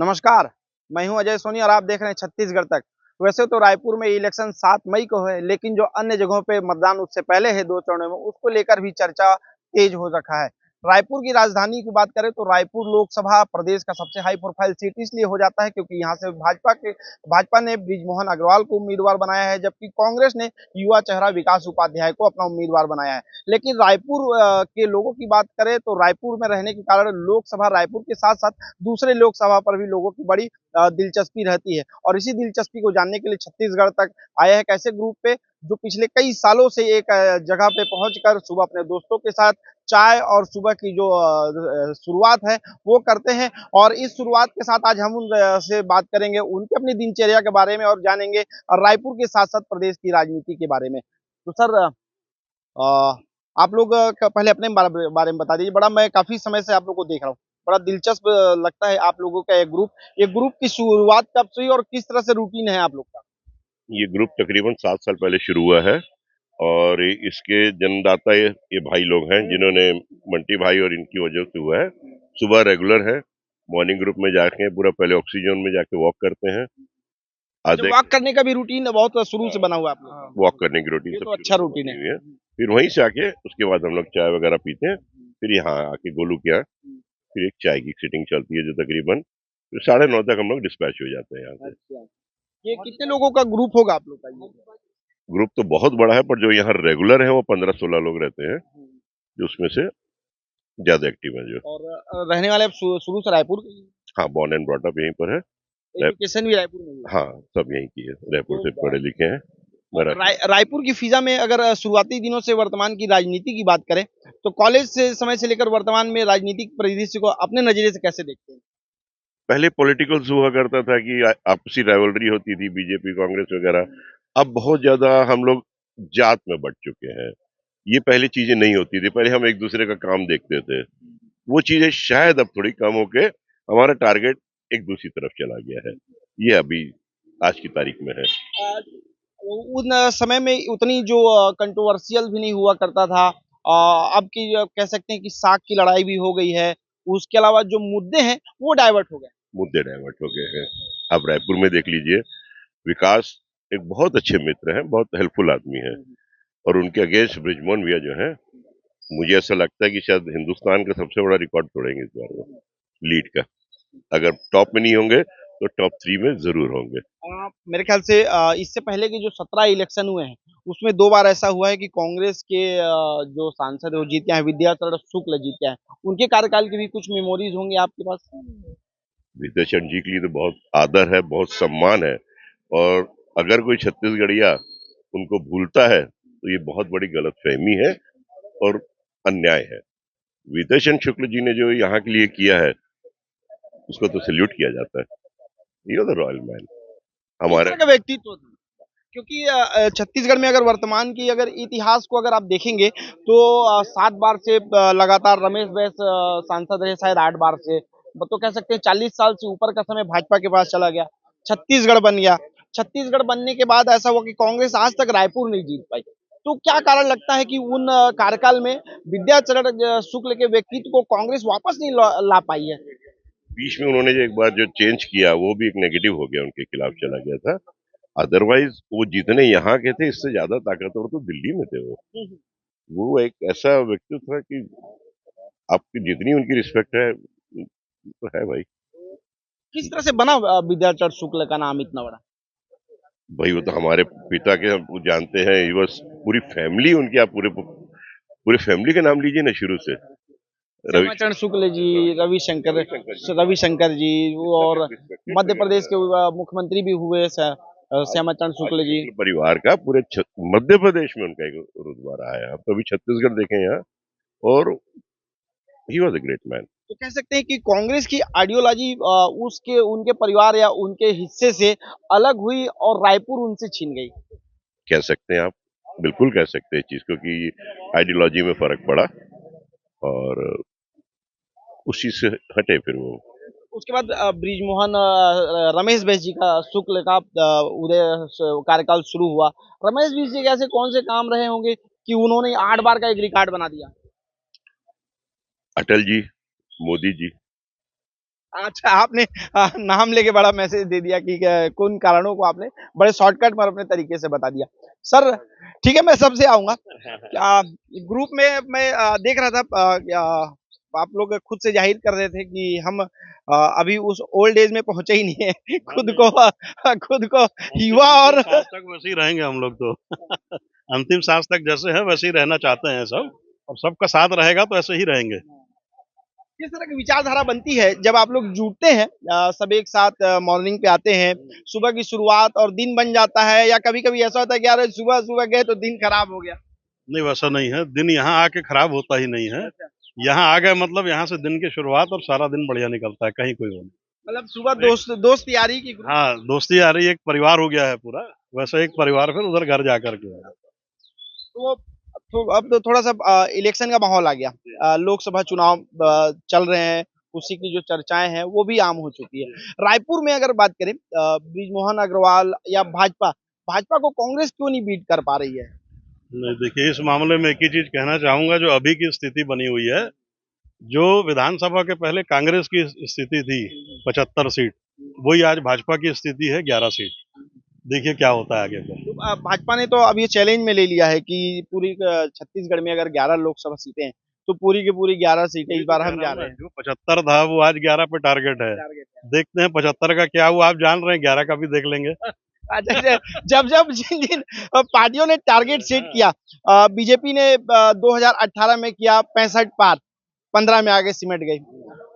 नमस्कार। मैं हूं अजय सोनी और आप देख रहे हैं छत्तीसगढ़ तक। वैसे तो रायपुर में इलेक्शन 7 मई को है, लेकिन जो अन्य जगहों पे मतदान उससे पहले है 2 चरणों में, उसको लेकर भी चर्चा तेज हो रखा है। रायपुर की राजधानी की बात करें तो रायपुर लोकसभा प्रदेश का सबसे हाई प्रोफाइल सीट इसलिए हो जाता है क्योंकि यहाँ से भाजपा ने बृजमोहन अग्रवाल को उम्मीदवार बनाया है, जबकि कांग्रेस ने युवा चेहरा विकास उपाध्याय को अपना उम्मीदवार बनाया है। लेकिन रायपुर के लोगों की बात करें तो रायपुर में रहने के कारण लोकसभा रायपुर के साथ साथ दूसरे लोकसभा पर भी लोगों की बड़ी दिलचस्पी रहती है, और इसी दिलचस्पी को जानने के लिए छत्तीसगढ़ तक आया है एक ऐसे ग्रुप पे जो पिछले कई सालों से एक जगह पे पहुंचकर सुबह अपने दोस्तों के साथ चाय और सुबह की जो शुरुआत है वो करते हैं। और इस शुरुआत के साथ आज हम उनसे बात करेंगे उनकी अपनी दिनचर्या के बारे में और जानेंगे रायपुर के साथ साथ प्रदेश की राजनीति के बारे में। तो सर, आप लोग पहले अपने बारे में बता दीजिए। बड़ा मैं काफी समय से आप लोग को देख रहा हूँ, बड़ा दिलचस्प लगता है आप लोगों का ये ग्रुप की शुरुआत कब से हुई और किस तरह से रूटीन है आप लोग का? ये ग्रुप तकरीबन 7 साल पहले शुरू हुआ है और इसके जन्मदाता ये भाई लोग हैं जिन्होंने मंटी भाई और इनकी वजह से हुआ है। सुबह रेगुलर है, मॉर्निंग ग्रुप में जाके पूरा पहले ऑक्सीजन में जाके वॉक करते हैं। अच्छा, आधे वॉक करने का भी रूटीन बहुत शुरू से बना हुआ है आप लोग का? वॉक करने की रूटीन ये सब तो अच्छा शुरू से रूटीन बनी है। हुई है। फिर वहीं से आके उसके बाद हम लोग चाय वगैरह पीते हैं। फिर यहाँ आके गोलू के यहाँ फिर एक चाय की सिटिंग चलती है जो तकरीबन 9:30 तक हम लोग डिस्पैच हो जाते हैं यहाँ से। अच्छा, ये कितने लोगों का ग्रुप होगा आप लोग का ये? ग्रुप तो बहुत बड़ा है पर जो यहाँ रेगुलर है वो 15-16 लोग रहते हैं, जो उसमें से ज्यादा एक्टिव है जो। और रहने वाले आप शुरू से रायपुर के ही हैं? हाँ, बॉर्न एंड ब्रॉट अप यहीं पर है। एजुकेशन भी रायपुर में ही है? हाँ, सब यहीं की है, रायपुर तो से पढ़े लिखे हैं। मराठी। रायपुर की फिजा में अगर शुरुआती दिनों से वर्तमान की राजनीति की बात करें तो कॉलेज से समय से लेकर वर्तमान में राजनीतिक परिदृश्य को अपने नजरिए से कैसे देखते हैं? पहले पॉलिटिकल्स हुआ करता था कि आपसी राइवलरी होती थी, बीजेपी कांग्रेस वगैरह। अब बहुत ज्यादा हम लोग जात में बट चुके हैं। ये पहले चीजें नहीं होती थी, पहले हम एक दूसरे का काम देखते थे। वो चीजें शायद अब थोड़ी कम होके हमारा टारगेट एक दूसरी तरफ चला गया है। ये अभी आज की तारीख में है। अ, उन समय में उतनी जो कंट्रोवर्शियल भी नहीं हुआ करता था। अब की कह सकते हैं कि साख की लड़ाई भी हो गई है। उसके अलावा जो मुद्दे हैं वो डाइवर्ट हो गए। मुद्दे डाइवर्ट हो गए हैं। अब रायपुर में देख लीजिए, विकास एक बहुत अच्छे मित्र हैं, बहुत हेल्पफुल आदमी है। और उनके अगेंस्ट बृजमोहन भैया जो है, मुझे ऐसा लगता है कि शायद हिंदुस्तान का सबसे बड़ा रिकॉर्ड तोड़ेंगे इस बार वो लीड का। अगर टॉप में नहीं होंगे तो टॉप 3 में जरूर होंगे। मेरे ख्याल से इससे पहले के जो 17 इलेक्शन हुए हैं उसमें 2 बार ऐसा हुआ है कि कांग्रेस के जो सांसद है वो जीत के आए, विद्याचरण शुक्ल जीत के आए। उनके कार्यकाल की भी कुछ मेमोरीज होंगी आपके पास? विद्याचरण जी के लिए तो बहुत आदर है, बहुत सम्मान है। और अगर कोई छत्तीसगढ़िया उनको भूलता है तो ये बहुत बड़ी गलतफहमी है और अन्याय है। विद्याचरण शुक्ल जी ने जो यहाँ के लिए किया है उसको तो सैल्यूट किया जाता है। He was a royal man किस हमारे। तरह का व्यक्तित्व था? क्योंकि छत्तीसगढ़ में अगर वर्तमान की अगर इतिहास को अगर आप देखेंगे तो 7 बार से लगातार रमेश बैस सांसद रहे, शायद 8 बार से। तो कह सकते हैं 40 साल से ऊपर का समय भाजपा के पास चला गया, छत्तीसगढ़ बन गया। छत्तीसगढ़ बनने के बाद ऐसा हुआ कि कांग्रेस आज तक रायपुर नहीं जीत पाई। तो क्या कारण लगता है कि उन कार्यकाल में विद्याचरण शुक्ल के व्यक्तित्व को कांग्रेस वापस नहीं ला पाई है? बीच में उन्होंने जो एक बार जो चेंज किया वो भी एक नेगेटिव हो गया, उनके खिलाफ चला गया था। अदरवाइज वो जितने यहाँ के थे इससे ज्यादा ताकतवर तो दिल्ली में थे वो एक ऐसा व्यक्तित्व था कि आपकी जितनी उनकी रिस्पेक्ट है तो है भाई। किस तरह से बना विद्याचरण शुक्ल का नाम इतना बड़ा? भाई वो तो हमारे पिता के हम जानते हैं। ये बस पूरी फैमिली उनकी, आप पूरे पूरे फैमिली का नाम लीजिए ना शुरू से। रवि श्यामाचरण शुक्ल जी, रविशंकर रविशंकर जी, वो और मध्य प्रदेश के मुख्यमंत्री भी हुए श्यामाचरण शुक्ल जी। परिवार का पूरे मध्य प्रदेश में उनका एक रुतबा रहा है। आप कभी छत्तीसगढ़ देखें यहाँ। और he was a great man. तो कह सकते हैं कि कांग्रेस की आइडियोलॉजी उसके उनके परिवार या उनके हिस्से से अलग हुई और रायपुर उनसे छीन गई। कह सकते हैं आप, बिल्कुल कह सकते हैं इस चीज को कि आइडियोलॉजी में फर्क पड़ा और उस चीज से हटे फिर वो। उसके बाद बृजमोहन रमेश बैस जी का शुक्ल का उदय कार्यकाल शुरू हुआ। रमेश बैस जी के ऐसे कौन से काम रहे होंगे कि उन्होंने 8 बार का एक रिकॉर्ड बना दिया? अटल जी, मोदी जी, अच्छा, आपने नाम लेके बड़ा मैसेज दे दिया कि कौन कारणों को आपने बड़े शॉर्टकट में अपने तरीके से बता दिया। सर, ठीक है, मैं सबसे आऊँगा। ग्रुप में मैं देख रहा था, आप लोग खुद से ज़ाहिर कर रहे थे कि हम अभी उस ओल्ड एज में पहुँचे ही नहीं है। खुद को युवा और सांस तक वैसे ही रहेंगे हम लोग तो। अंतिम सांस तक जैसे है वैसे ही रहना चाहते हैं सब, और सबका साथ रहेगा तो ऐसे ही रहेंगे। किस तरह की विचारधारा बनती है जब आप लोग जुटते हैं, सब एक साथ मॉर्निंग पे आते हैं, सुबह की शुरुआत और दिन बन जाता है, या कभी-कभी ऐसा होता है कि यार सुबह-सुबह गए तो दिन खराब हो गया? नहीं, वैसा नहीं है, दिन यहाँ आके खराब होता ही नहीं है। यहाँ आ गए मतलब यहाँ से दिन की शुरुआत और सारा दिन बढ़िया निकलता है, कहीं कोई वो नहीं। मतलब सुबह दोस्त दोस्त यारी की ग्रुप। हाँ, दोस्ती यारी एक परिवार हो गया है पूरा, वैसे एक परिवार फिर उधर घर जाकर के है। तो अब तो थोड़ा-सा इलेक्शन का माहौल आ गया। लोकसभा चुनाव चल रहे हैं, उसी की जो चर्चाएँ हैं वो भी आम हो चुकी है। रायपुर में अगर बात करें, बृजमोहन अग्रवाल या भाजपा, भाजपा को कांग्रेस क्यों नहीं बीट कर पा रही है? नहीं, देखिए, इस मामले में एक ही चीज कहना चाहूंगा, जो अभी की स्थिति बनी हुई है, जो विधानसभा के पहले कांग्रेस की स्थिति थी 75 सीट, वही आज भाजपा की स्थिति है 11 सीट। देखिए क्या होता है आगे फिर। तो भाजपा ने तो अब ये चैलेंज में ले लिया है कि पूरी छत्तीसगढ़ में अगर 11 लोकसभा सीटें हैं, तो पूरी की पूरी 11 सीटें इस बार हम जा रहे हैं। जो 75 था वो आज 11 पे टारगेट है। टारगेट है। देखते हैं 75 का क्या हुआ, आप जान रहे हैं, 11 का भी देख लेंगे। अच्छा, जब जब जिन जिन पार्टियों ने टारगेट सेट किया, बीजेपी ने 2018 में किया 65 पार, 15 में आगे सिमट गई।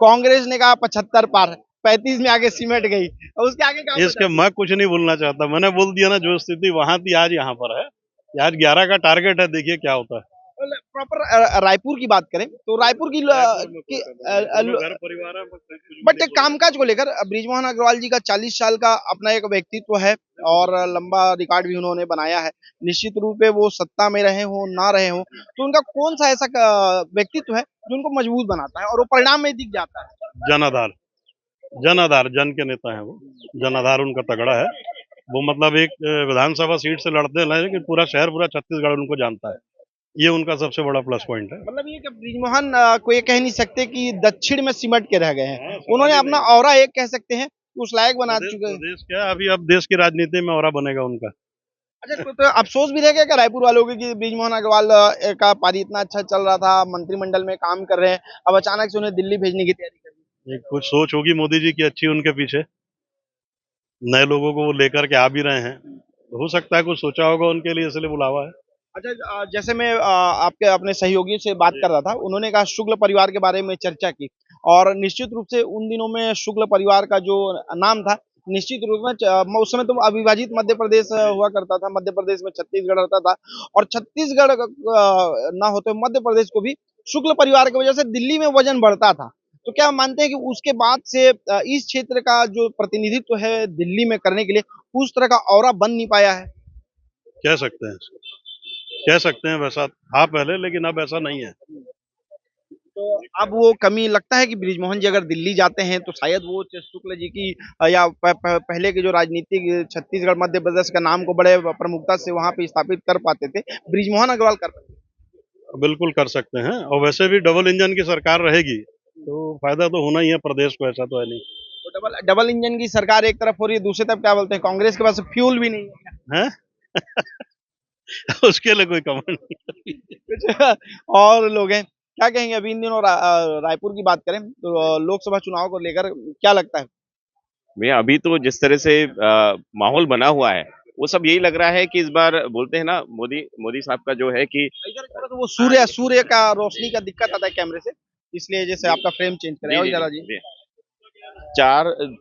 कांग्रेस ने कहा 75 पार, 35 में आगे सिमट गई। और उसके आगे कहा इसके मैं कुछ नहीं बोलना चाहता, मैंने बोल दिया ना, जो स्थिति वहां थी आज यहाँ पर है। आज 11 का टारगेट है, देखिए क्या होता है। प्रॉपर रायपुर की बात करें तो रायपुर की घर परिवार है, बट कामकाज को लेकर बृजमोहन अग्रवाल जी का 40 साल का अपना एक व्यक्तित्व है और लंबा रिकॉर्ड भी उन्होंने बनाया है। निश्चित रूप से वो सत्ता में रहे हो ना रहे हो, तो उनका कौन सा ऐसा व्यक्तित्व है जो उनको मजबूत बनाता है और वो परिणाम में दिख जाता है? जनाधार, जनाधार, जन के नेता है वो। जनाधार उनका तगड़ा है। वो मतलब एक विधानसभा सीट से लड़ते हैं, लेकिन पूरा शहर, पूरा छत्तीसगढ़ उनको जानता है। ये उनका सबसे बड़ा प्लस पॉइंट है। मतलब ये कि बृजमोहन को ये कह नहीं सकते कि दक्षिण में सिमट के रह गए हैं। उन्होंने अपना ऑरा एक कह सकते हैं उस लायक बना चुके हैं। प्रदेश क्या, अभी अब देश की राजनीति में और बनेगा उनका। अच्छा, तो अफसोस भी रह गया क्या रायपुर वालों को कि बृजमोहन अग्रवाल का पारी इतना अच्छा चल रहा था, मंत्रिमंडल में काम कर रहे हैं, अब अचानक से उन्हें दिल्ली भेजने की तैयारी कर दी? एक कुछ सोच होगी मोदी जी की अच्छी उनके पीछे, नए लोगों को वो लेकर के आ भी रहे हैं, तो हो सकता है कुछ सोचा होगा उनके लिए, इसलिए बुलावा है। अच्छा, जैसे मैं आपके अपने सहयोगियों से बात कर रहा था, उन्होंने कहा शुक्ल परिवार के बारे में चर्चा की और निश्चित रूप से उन दिनों में शुक्ल परिवार का जो नाम था, निश्चित रूप में उस समय तो अविभाजित मध्य प्रदेश हुआ करता था, मध्य प्रदेश में छत्तीसगढ़ रहता था और छत्तीसगढ़ ना होते हुए मध्य प्रदेश को भी शुक्ल परिवार की वजह से दिल्ली में वजन बढ़ता था। तो क्या आप मानते हैं कि उसके बाद से इस क्षेत्र का जो प्रतिनिधित्व है दिल्ली में करने के लिए उस तरह का ऑरा बन नहीं पाया है? कह सकते हैं, कह सकते हैं, वैसा था पहले, लेकिन अब ऐसा नहीं है। तो अब वो कमी लगता है कि बृजमोहन जी अगर दिल्ली जाते हैं तो शायद वो शुक्ल जी की या पहले के जो राजनीतिक छत्तीसगढ़ मध्य प्रदेश का नाम को बड़े प्रमुखता से वहां पे स्थापित कर पाते थे, बृजमोहन अग्रवाल कर पाते। बिल्कुल कर सकते हैं, और वैसे भी डबल इंजन की सरकार रहेगी तो फायदा तो होना ही है प्रदेश को, ऐसा तो है नहीं तो डबल डबल इंजन की सरकार एक तरफ हो रही है, दूसरी तरफ क्या बोलते हैं, कांग्रेस के पास फ्यूल भी नहीं है। है। उसके लिए कोई कमेंट नहीं। कुछ और लोग हैं, क्या कहेंगे अभी इन दिनों रायपुर की बात करें तो लोकसभा चुनाव को लेकर क्या लगता है? मैं अभी तो जिस तरह से माहौल बना हुआ है, वो सब यही लग रहा है कि इस बार बोलते हैं ना, मोदी मोदी साहब का जो है कि इधर थोड़ा सा वो सूर्य सूर्य का रोशनी का दिक्कत आता है कैमरे से, इसलिए जैसे आपका फ्रेम चेंज करें और जरा जी। जी,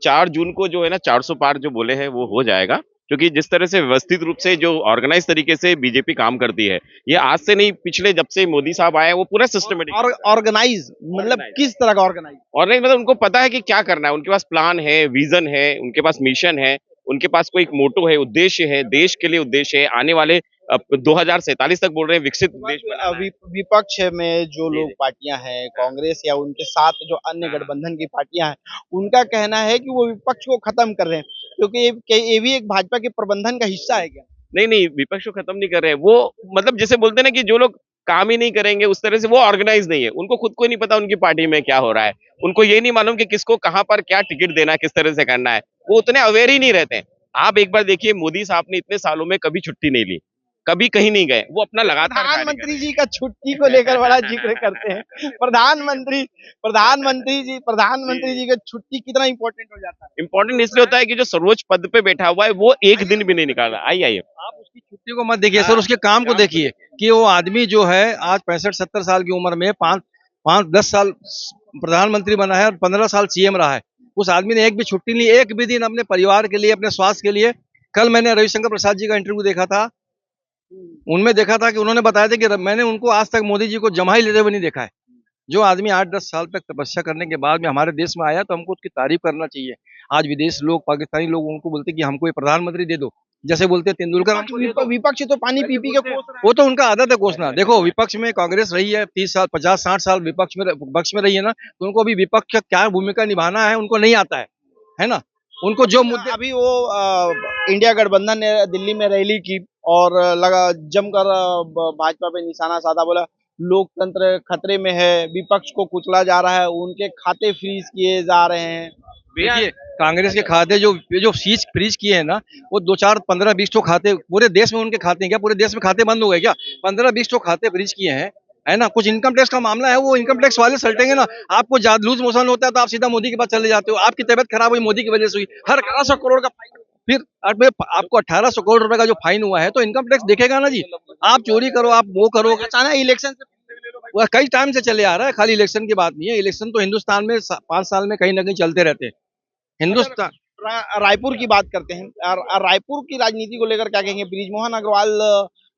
4 जून को जो है ना 400 पार जो बोले हैं वो हो जाएगा, क्योंकि जिस तरह से व्यवस्थित रूप से जो ऑर्गेनाइज तरीके से बीजेपी काम करती है, ये आज से नहीं, पिछले जब से मोदी साहब आए हैं वो पूरा सिस्टमेटिक और ऑर्गेनाइज मतलब Organize। किस तरह का ऑर्गेनाइज? और नहीं, मतलब उनको पता है कि क्या करना है, उनके पास प्लान है, विजन है, उनके पास मिशन है, उनके पास कोई एक मोटो है, उद्देश्य है, देश के लिए उद्देश्य है, आने वाले 2047 तक बोल रहे हैं विकसित देश बनाना है। विपक्ष में जो जी, लोग जी। पार्टियां हैं, कांग्रेस या उनके साथ जो अन्य गठबंधन की पार्टियां हैं, उनका कहना है कि वो विपक्ष को खत्म कर रहे हैं, क्योंकि ये भी एक भाजपा के प्रबंधन का हिस्सा है क्या? नहीं नहीं, विपक्ष को खत्म नहीं कर रहे हैं वो, मतलब जैसे बोलते हैं ना कि जो लोग काम ही नहीं करेंगे उस तरह से, वो ऑर्गेनाइज नहीं है, उनको खुद को नहीं पता उनकी पार्टी में क्या हो रहा है, उनको ये नहीं मालूम कि किसको कहां पर क्या टिकट देना है, किस तरह से करना है, वो उतने अवेयर ही नहीं रहते हैं। आप एक बार देखिए, मोदी साहब ने इतने सालों में कभी छुट्टी नहीं ली, कभी कहीं नहीं गए, वो अपना लगातार कार्य कर रहे प्रधानमंत्री जी का छुट्टी को लेकर बड़ा जिक्र करते हैं। प्रधानमंत्री जी का छुट्टी कितना इंपॉर्टेंट हो जाता है। हैं। इंपॉर्टेंट इसलिए होता है कि जो सर्वोच्च पद पे बैठा हुआ है वो एक दिन भी नहीं निकाल रहा। आइए आप उसकी छुट्टी को मत देखिए सर, उसके काम को देखिए कि वो आदमी जो है आज 65-70 साल की उम्र में 5-10 साल प्रधानमंत्री बना है और 15 साल सीएम रहा है। उस आदमी ने एक भी छुट्टी नहीं, एक भी दिन अपने परिवार के लिए, अपने स्वास्थ्य के लिए। कल मैंने रविशंकर प्रसाद जी का इंटरव्यू देखा था, उनमें देखा था कि उन्होंने बताया था कि मैंने उनको आज तक मोदी जी को जमा ही लेते हुए नहीं देखा है। जो आदमी 8-10 साल तक तपस्या करने के बाद में हमारे देश में आया तो हमको उसकी तारीफ करना चाहिए। आज विदेश लोग, पाकिस्तानी लोग उनको बोलते कि हमको ये प्रधानमंत्री दे दो, जैसे बोलते हैं तेंदुलकर हमको दे दो। विपक्ष तो पानी पी के कोस रहा है। वो तो उनका आदत है कोसना। देखो विपक्ष में कांग्रेस रही है 30 साल, 50-60 साल विपक्ष में रही है ना, तो उनको अभी विपक्ष का क्या भूमिका निभाना है उनको नहीं आता है ना। उनको जो मुद्दे अभी वो इंडिया गठबंधन ने दिल्ली में रैली की और लगा जमकर भाजपा पे निशाना साधा, बोला लोकतंत्र खतरे में है, विपक्ष को कुचला जा रहा है, उनके खाते फ्रीज किए जा रहे हैं। देखिए कांग्रेस के खाते जो फ्रीज किए हैं ना, वो 2-4, 15-20 तो खाते पूरे देश में उनके खाते हैं क्या? पूरे देश में खाते बंद हो गए क्या? 15-20 तो खाते फ्रीज किए हैं, है ना। कुछ इनकम टैक्स का मामला है, वो इनकम टैक्स वाले सलटेंगे ना। आपको लूज मोशन होता है तो आप सीधा मोदी के पास चले जाते हो। आपकी तबियत खराब हुई मोदी की वजह से हुई, हर 1800 करोड़ का फाइन। फिर आपको 1800 करोड़ रुपए का जो फाइन हुआ है तो इनकम टैक्स देखेगा ना जी। आप चोरी करो, आप वो करो, अचानक इलेक्शन से वो कई टाइम से चले आ रहा है, खाली इलेक्शन की बात नहीं है। इलेक्शन तो हिंदुस्तान में 5 साल में कहीं ना कहीं चलते रहते हैं हिंदुस्तान। रायपुर की बात करते हैं। रायपुर की राजनीति को लेकर क्या कहेंगे? बृजमोहन अग्रवाल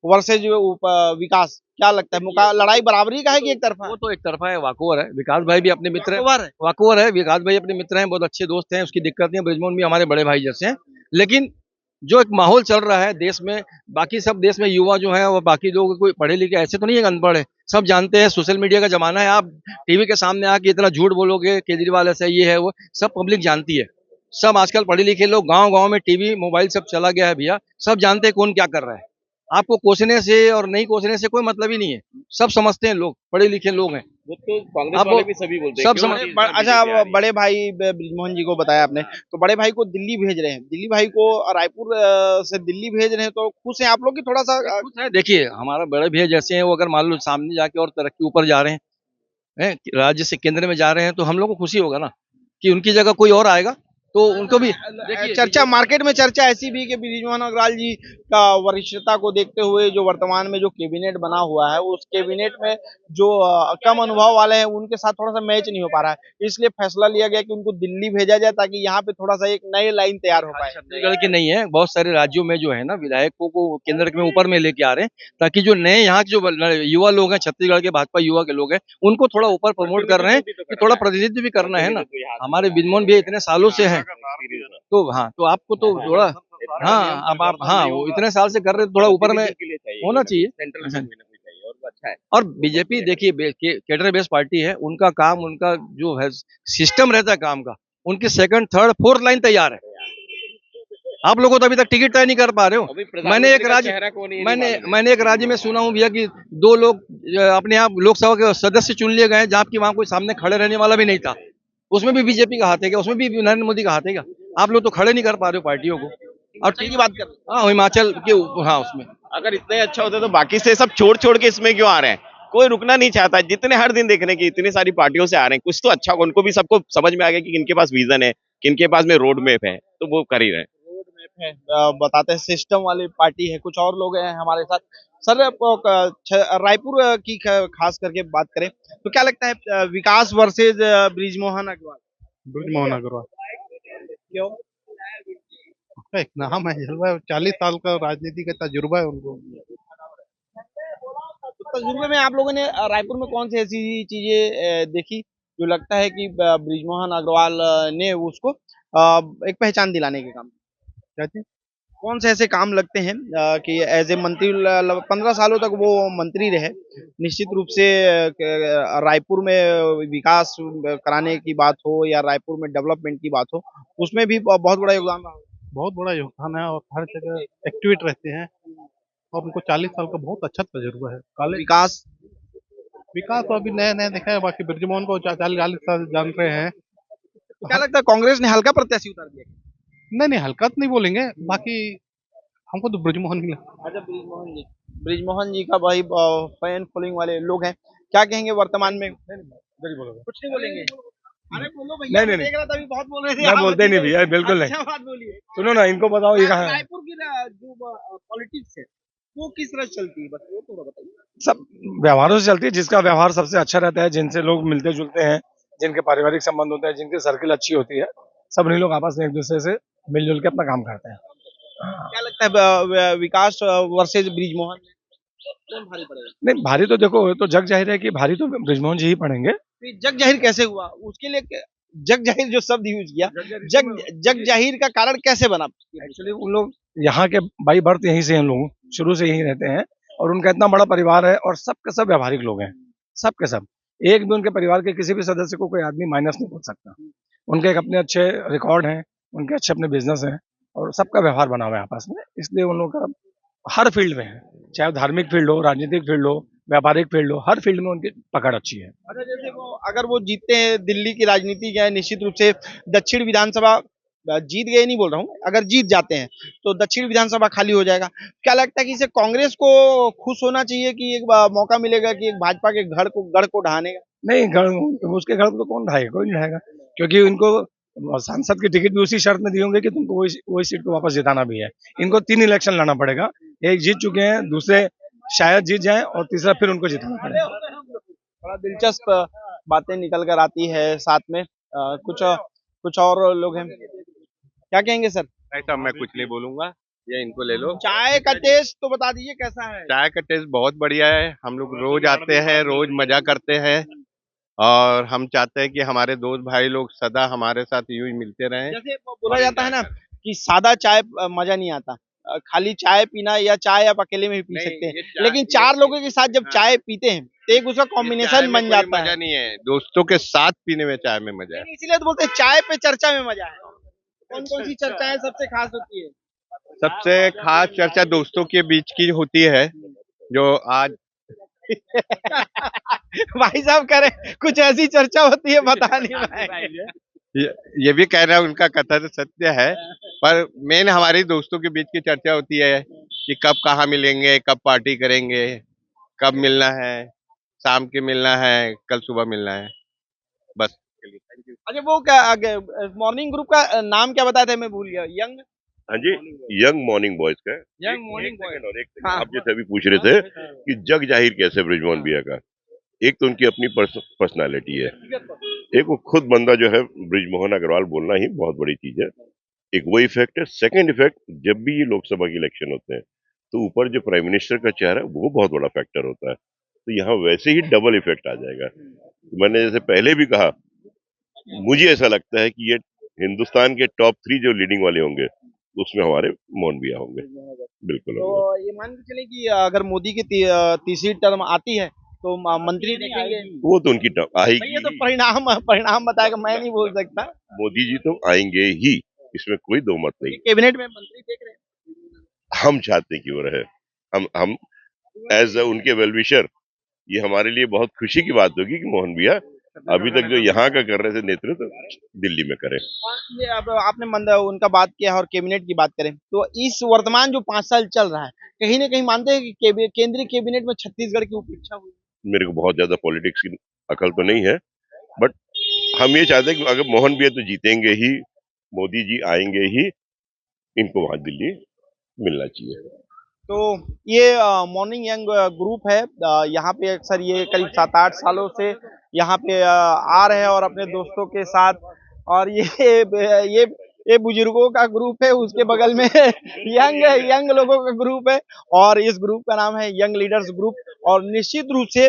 वर्सेज विकास, क्या लगता है? लड़ाई बराबरी का है कि एक तरफा? वो तो एक तरफा है, वाकोवर है। विकास भाई भी अपने मित्र हैं, वाकोवर है। विकास भाई अपने मित्र हैं, बहुत अच्छे दोस्त हैं, उसकी दिक्कत नहीं है। बृजमोहन भी हमारे बड़े भाई जैसे हैं। लेकिन जो एक माहौल चल रहा है देश में, बाकी सब देश में युवा जो है वो बाकी लोग कोई पढ़े लिखे ऐसे तो नहीं है अनपढ़ है, सब जानते हैं। सोशल मीडिया का जमाना है, आप टीवी के सामने आके इतना झूठ बोलोगे केजरीवाल ऐसा ये है वो, सब पब्लिक जानती है। सब आजकल पढ़े लिखे लोग, गांव गांव में टीवी मोबाइल सब चला गया है भैया, सब जानते हैं कौन क्या कर रहा है। आपको कोसने से और नहीं कोसने से कोई मतलब ही नहीं है, सब समझते हैं, लोग पढ़े लिखे लोग हैं। वो तो कांग्रेस वाले भी सभी बोलते हैं सब क्यों समझ। नहीं, इस अच्छा, बीजेपी आ रही है। बड़े भाई बृजमोहन जी को बताया आपने, तो बड़े भाई को दिल्ली भेज रहे हैं, दिल्ली भाई को रायपुर से दिल्ली भेज रहे हैं, तो खुश हैं आप लोग की थोड़ा सा? कुछ है, देखिए हमारा बड़े भैया जैसे हैं, वो अगर मान लो सामने जाके और तरक्की ऊपर जा रहे हैं, राज्य से केंद्र में जा रहे हैं, तो हम लोग को खुशी होगा ना कि उनकी जगह कोई और आएगा तो उनको भी। देखिए चर्चा मार्केट में चर्चा ऐसी भी है कि बृजमोहन अग्रवाल जी का वरिष्ठता को देखते हुए जो वर्तमान में जो कैबिनेट बना हुआ है, उस कैबिनेट में जो कम अनुभव वाले हैं उनके साथ थोड़ा सा मैच नहीं हो पा रहा है, इसलिए फैसला लिया गया कि उनको दिल्ली भेजा जाए ताकि यहाँ पे थोड़ा सा एक नई लाइन तैयार हो पाए। छत्तीसगढ़ की नहीं है, बहुत सारे राज्यों में जो है ना विधायकों को केंद्र में ऊपर में लेके आ रहे हैं, ताकि जो नए यहाँ के जो युवा लोग हैं, छत्तीसगढ़ के भाजपा युवा के लोग हैं, उनको थोड़ा ऊपर प्रमोट कर रहे हैं कि थोड़ा प्रतिनिधित्व भी करना है ना। हमारे बृजमोहन भी इतने सालों से हैं, तो हाँ, तो आपको तो थोड़ा, हाँ अब आप, हाँ वो इतने साल से कर रहे, थोड़ा ऊपर में होना चाहिए। और बीजेपी देखिए कैडर बेस्ड पार्टी है, उनका काम, उनका जो है सिस्टम रहता है काम का, उनकी सेकंड थर्ड फोर्थ लाइन तैयार है। आप लोगों तो अभी तक टिकट तय नहीं कर पा रहे हो। मैंने एक राज्य में सुना हूँ भैया कि 2 लोग अपने आप लोकसभा के सदस्य चुन लिए गए, जबकि वहां कोई सामने खड़े रहने वाला भी नहीं था। उसमें भी बीजेपी का हाथ है क्या? उसमें भी नरेंद्र मोदी का हाथ है क्या? आप लोग तो खड़े नहीं कर पा रहे हो पार्टियों को। और ठीक की बात कर, हाँ हिमाचल के, हाँ उसमें अगर इतने अच्छा होते तो बाकी से सब छोड़ छोड़ के इसमें क्यों आ रहे हैं? कोई रुकना नहीं चाहता, जितने हर दिन देखने की इतनी सारी पार्टियों से आ रहे हैं, कुछ तो अच्छा, उनको भी सबको समझ में आ गया कि इनके पास विजन है, कि इनके पास में रोड मैप है, तो वो कर ही रहे हैं। बताते हैं सिस्टम वाली पार्टी है। कुछ और लोग हैं हमारे साथ। सर रायपुर की खास करके बात करें तो क्या लगता है, विकास वर्सेज बृजमोहन अग्रवाल? बृजमोहन अग्रवाल क्यों? एक नाम है, जलवा 40 साल का राजनीति का तजुर्बा है उनको। तो तजुर्बे में आप लोगों ने रायपुर में कौन सी ऐसी चीजें देखी जो लगता है कि बृजमोहन अग्रवाल ने उसको एक पहचान दिलाने के काम? क्या चीज? कौन से ऐसे काम लगते हैं कि एज ए मंत्री 15 सालों तक वो मंत्री रहे, निश्चित रूप से रायपुर में विकास कराने की बात हो या रायपुर में डेवलपमेंट की बात हो, उसमें भी बहुत बड़ा योगदान रहा? बहुत बड़ा योगदान है और हर जगह एक्टिवेट रहते हैं और उनको 40 साल का बहुत अच्छा तजुर्बा है। विकास विकास तो अभी नया नया देखा है, बाकी ब्रजमोहन को 40 साल जान रहे हैं। क्या लगता है कांग्रेस ने हल्का प्रत्याशी उतार दिया? नहीं नहीं, हल्का तो नहीं बोलेंगे, बाकी हमको तो ब्रजमोहन मिला। अच्छा, ब्रिजमोहन जी का भाई फैन फॉलोइंग वाले लोग हैं, क्या कहेंगे वर्तमान में? कुछ नहीं बोलेंगे? अरे बोलो भैया, नहीं, मैं नहीं, देख रहा था अभी बहुत बोल रहे थे मैं आप, बोलते नहीं भैया, बिल्कुल नहीं। अच्छा बात बोलिए। सुनो ना, इनको बताओ ये कहाँ है। रायपुर की जो पॉलिटिक्स है वो किस तरह चलती है, बस वो थोड़ा बताइए। सब व्यवहारों से चलती है, जिसका व्यवहार सबसे अच्छा रहता है, जिनसे लोग मिलते जुलते हैं, जिनके पारिवारिक संबंध होते हैं, जिनकी सर्किल अच्छी होती है, सब नहीं लोग आपस में एक दूसरे से मिलजुल के अपना काम करते हैं। क्या लगता है विकास वर्सेज ब्रिजमोहन कौन भारी पड़ेगा? नहीं, भारी तो देखो, तो जग जाहिर है कि भारी तो ब्रिजमोहन जी ही पड़ेंगे। तो ये जग जाहिर कैसे हुआ उसके लिए जग जाहिर जो शब्द यूज किया, जग जाहिर का कारण कैसे बना? एक्चुअली उन लोग यहाँ के बाई बर्थ यहीं से हैं, लोग शुरू से यहीं रहते हैं, और उनका इतना बड़ा परिवार है, और सब के सब व्यवहारिक लोग हैं, सब के सब। एक भी उनके परिवार के किसी भी सदस्य को कोई आदमी माइनस नहीं बोल सकता। उनके एक अपने अच्छे रिकॉर्ड हैं, उनके अच्छे अपने बिजनेस हैं, और सबका व्यवहार बना हुआ है आपस में, इसलिए उन लोगों का हर फील्ड में है, चाहे वो धार्मिक फील्ड हो, राजनीतिक फील्ड हो, व्यापारिक फील्ड हो, हर फील्ड में उनकी पकड़ अच्छी है। अच्छा, जैसे वो अगर वो जीतते हैं, दिल्ली की राजनीति क्या है, निश्चित रूप से दक्षिण विधानसभा जीत गए नहीं बोल रहा हूँ, अगर जीत जाते हैं तो दक्षिण विधानसभा खाली हो जाएगा। क्या लगता है कि इसे कांग्रेस को खुश होना चाहिए कि एक मौका मिलेगा कि एक भाजपा के गढ़ को ढहाने का? नहीं, उसके घर को तो कौन ढाएगा, कोई नहीं ढाएगा, क्योंकि उनको सांसद की टिकट भी उसी शर्त में दी होंगे कि तुमको वही सीट को वापस जिताना भी है। इनको 3 इलेक्शन लड़ना पड़ेगा, एक जीत चुके हैं, दूसरे शायद जीत जाएं, और तीसरा फिर उनको जिताना पड़ेगा। बड़ा दिलचस्प बातें निकल कर आती है साथ में। कुछ और लोग हैं, क्या कहेंगे सर? ऐसा मैं कुछ नहीं बोलूंगा, ये इनको ले लो। चाय का टेस्ट तो बता दीजिए कैसा है? चाय का टेस्ट बहुत बढ़िया है, हम लोग रोज आते हैं, रोज मजा करते हैं, और हम चाहते हैं कि हमारे दोस्त भाई लोग सदा हमारे साथ यूं ही मिलते रहें। जैसे वो बोला जाता है ना कि सादा चाय मजा नहीं आता, खाली चाय पीना, या चाय आप अकेले में भी पी सकते हैं, लेकिन 4 लोगों के साथ जब चाय पीते हैं तो एक उसका कॉम्बिनेशन बन जाता है। मजा नहीं है, दोस्तों के साथ पीने में चाय में मजा है। इसीलिए तो बोलते हैं चाय पे चर्चा में मजा है। कौन कौन सी चर्चाएं सबसे खास होती है? सबसे खास चर्चा दोस्तों के बीच की होती है, जो आज भाई साहब कह रहे कुछ ऐसी चर्चा होती है बता नहीं पाएंगे। ये भी कह रहा है, उनका कथन सत्य है, पर मेन हमारे दोस्तों के बीच की चर्चा होती है कि कब कहाँ मिलेंगे, कब पार्टी करेंगे, कब मिलना है, शाम के मिलना है, कल सुबह मिलना है, बस। अच्छा, वो क्या मॉर्निंग ग्रुप का नाम क्या बताया था, मैं भूल गया। यंग, हाँ जी, यंग मॉर्निंग बॉयज का है। Young morning boys. और एक हाँ। आप जैसे अभी पूछ रहे थे कि जग जाहिर कैसे ब्रिजमोहन भैया का, एक तो उनकी अपनी पर्सनालिटी है, एक वो खुद बंदा जो है ब्रिजमोहन अग्रवाल बोलना ही बहुत बड़ी चीज है, एक वो इफेक्ट है। सेकंड इफेक्ट, जब भी ये लोकसभा के इलेक्शन होते हैं तो ऊपर जो प्राइम मिनिस्टर का चेहरा है वो बहुत बड़ा फैक्टर होता है, तो यहाँ वैसे ही डबल इफेक्ट आ जाएगा। मैंने जैसे पहले भी कहा, मुझे ऐसा लगता है कि ये हिंदुस्तान के टॉप 3 जो लीडिंग वाले होंगे उसमें हमारे मोहन भैया होंगे, बिल्कुल तो होंगे। ये मान के चले कि अगर मोदी की तीसरी टर्म आती है तो मंत्री दिखेंगे। वो तो उनकी भाई आएगी ये तो ही। परिणाम बताएगा, मैं नहीं बोल सकता। मोदी जी तो आएंगे ही, इसमें कोई दो मत नहीं। कैबिनेट में मंत्री देख रहे हैं? हम चाहते हैं कि वो रहे, हम एज उनके वेलविशर, ये हमारे लिए बहुत खुशी की बात होगी कि मोहन भैया अभी तक जो यहाँ का कर रहे थे नेतृत्व, दिल्ली में करें। ये अब आपने उनका बात किया और कैबिनेट की बात करें तो इस वर्तमान जो 5 साल चल रहा है, कहीं ना कहीं मानते हैं कि केंद्रीय कैबिनेट में छत्तीसगढ़ की उपेक्षा हुई? मेरे को बहुत ज्यादा पॉलिटिक्स की अकल तो नहीं है, बट हम ये चाहते हैं कि अगर मोहन भैया तो जीतेंगे ही, मोदी जी आएंगे ही, इनको वहां दिल्ली मिलना चाहिए। तो ये मॉर्निंग यंग ग्रुप है, यहाँ पे अक्सर ये करीब 7-8 सालों से यहाँ पे आ रहे हैं और अपने दोस्तों के साथ, और ये बुजुर्गों का ग्रुप है, उसके बगल में यंग लोगों का ग्रुप है, और इस ग्रुप का नाम है यंग लीडर्स ग्रुप। और निश्चित रूप से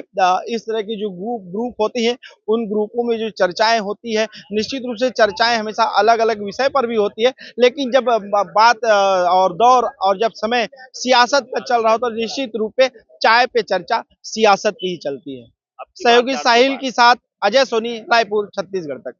इस तरह की जो ग्रुप होती है, उन ग्रुपों में जो चर्चाएं होती है, निश्चित रूप से चर्चाएं हमेशा अलग अलग विषय पर भी होती है, लेकिन जब बात और दौर और जब समय सियासत पर चल रहा हो तो निश्चित रूप से चाय पे चर्चा सियासत की ही चलती है। सहयोगी साहिल के साथ अजय सोनी, रायपुर, छत्तीसगढ़ तक।